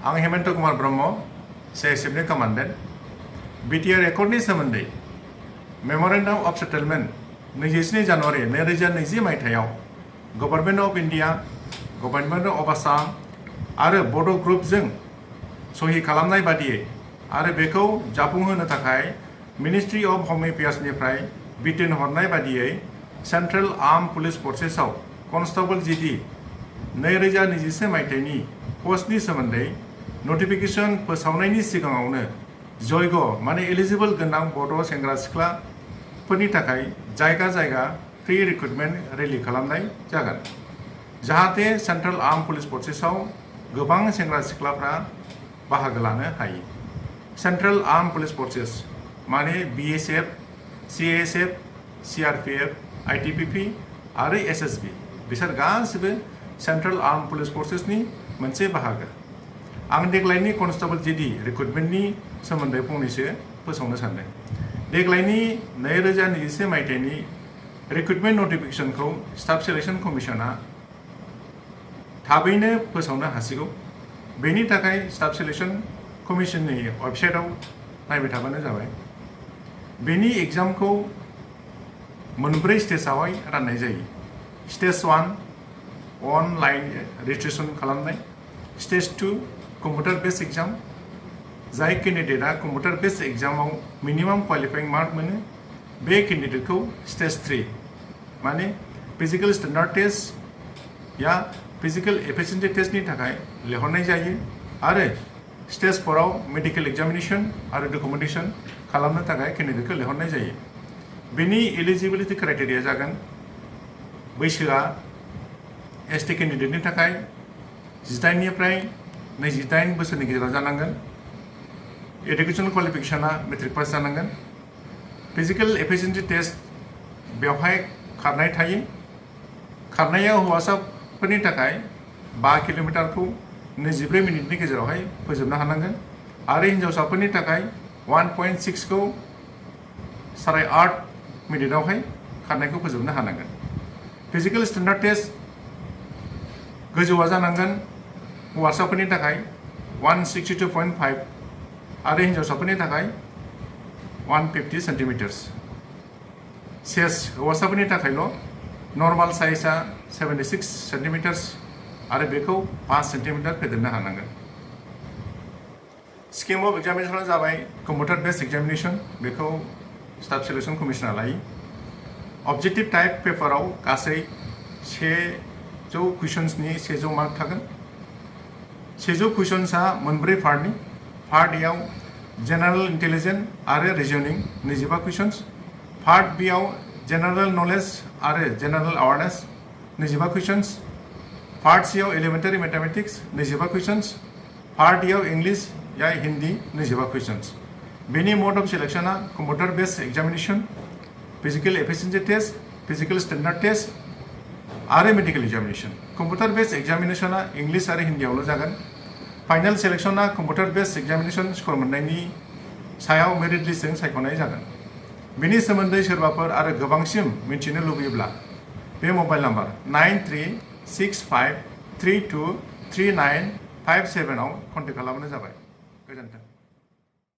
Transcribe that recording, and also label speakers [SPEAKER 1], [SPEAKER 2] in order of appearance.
[SPEAKER 1] आं हेमन्त कुमार ब्रह्म CISF नि commandant BTR एकर्डनि सोमोन्दै मेमोरेन्डाम अफ सेटेलमेन्ट 27 जानुवारि 2020 मायथाइयाव government of India, government of Assam आरो बड' ग्रुपजों सहि खालामनाय बादियै आरो बेखौ जाफुंहोनो थाखाय मिनिस्ट्रि अफ हम एफेयार्सनिफ्राय बिथोन हरनाय बादियै सेन्ट्रेल आर्म पुलिस फर्सेसआव कनस्टेबल GD 2021 मायथाइनि पस्टनि सोमोन्दै नटिफिकेशन फोसावनायनि सिगाङावनो जयग माने एलिजिबल गोनां बड' सेंग्रा सिख्लाफोरनि थाखाय जायगा जायगा फ्रि रिक्रुटमेन्ट रेलि खालामनाय जागोन जाहाथे सेन्ट्रेल आर्म पुलिस फर्सेसआव गोबां सेंग्रा सिख्लाफ्रा बाहागो लानो हायो। सेन्ट्रेल आर्म पुलिस फर्सेस माने BSF, CISF, CRPF, ITPP आरो SSB बिसोर गासिबो सेन्ट्रेल आर्म पुलिस फर्सेसनि मोनसे बाहागो। आं देग्लायनि कनस्टेबल GD रिक्रुटमेन्टनि सोमोन्दै फंनैसो फोसावनो सानदों। देग्लायनि 2021 मायथाइनि रिक्रुटमेन्ट नटिफिकेशनखौ स्टाफ सिलेक्शन कमिशना थाबैनो फोसावनो हासिगौ। बेनि थाखाय स्टाफ सिलेक्शन कमिशननि वेबसाइटआव नायबाय थाबानो जाबाय। बेनि एग्जामखौ मोनब्रै स्टेजआवहाय राननाय जायो। स्टेज 1 अनलाइन रेजिस्ट्रेशन खालामनाय, स्टेज 2 कम्पिउटार बेस्ड एग्जाम जाय केन्डिडेटआ कम्पिउटार बेस्ड एग्जामाव मिनिमाम क्वालिफाइं मार्क मोनो बे केन्डिडेटखौ स्टेज 3 माने फिजिकल स्टेन्डार्ड टेस्ट या फिजिकल एफिशिएन्सि टेस्टनि थाखाय लिंहरनाय जायो आरो स्टेज 4 आव मेडिकेल एग्जामिनेशन आरो डकुमेन्टेशन खालामनो थाखाय केन्डिडेटखौ लिंहरनाय जायो। बेनि एलिजिबिलिटि क्राइटेरिया जागोन बैसोआ ST केन्डिडेटनि थाखाय 18 निफ्राय 28 बोसोरनि गेजेराव जानांगोन। एडुकेशनल क्वालिफिकेशना मेट्रिक पास जानांगोन। फिजिकल एफिशिएन्सि टेस्ट बेवहाय खारनाय थायो। खारनाया हौवासाफोरनि थाखाय 5 किल'मिटारखौ 22 मिनिटनि गेजेरावहाय फोजोबनो हानांगोन आरो हिन्जावसाफोरनि थाखाय 1.6 खौ 8.5 मिनिटआवहाय खारनायखौ फोजोबनो हानांगोन। फिजिकल स्टेन्डार्ड टेस्ट गोजौआ जानांगोन हौवासाफोरनि थाखाय 162.5 आरो हिन्जावसाफोरनि थाखाय 150 सेन्टिमिटार्स। सेस हौवासाफोरनि थाखायल' नर्माल साइजआ 76 सेन्टिमिटार्स आरो बेखौ 5 सेन्टिमिटार फेदेरनो हानांगोन। स्किम अफ एग्जामिनेशना जाबाय कम्पिउटार बेस्ड एग्जामिनेशन, बेखौ स्टाफ सिलेक्शन कमिशना लायो। अबजेक्टिव टाइप पेपाराव गासै 100 कुइसन्सनि 100 मार्क थागोन। 100 कुइसन्सआ मोनब्रै पार्टनि। पार्ट एआव जेनेरेल इन्टेलिजेन्स आरो रिजनिं 25 कुइसन्स, पार्ट बी आव जेनेरेल नलेज आरो जेनेरेल अवेयारनेस 25 कुइसन्स, पार्ट सी आव एलिमेन्टारि मैथमेटिक्स 25 कुइसन्स, पार्ट डी आव इंग्लिश या हिंदी 25 कुइसन्स। बेनि मोड अफ सिलेक्शना computer based examination, physical efficiency test, physical standard test आरो मेडिकल एग्जामिनेशन। कम्पिउटार बेस्ड एग्जामिनेशना इंग्लिश आरो हिन्दीआवल' जागोन। फाइनल सिलेक्शना कम्पिउटार बेस्ड एग्जामिनेशन स्कोर मोननायनि सायाव मेरिट लिस्टजों सायख'नाय जागोन। बेनि सोमोन्दै सोरबाफोर आरो गोबांसिन मिन्थिनो लुबैयोब्ला बे मबाइल नाम्बार 9365323957 आव कन्टेक्ट खालामबानो जाबाय। गोजोन्थों।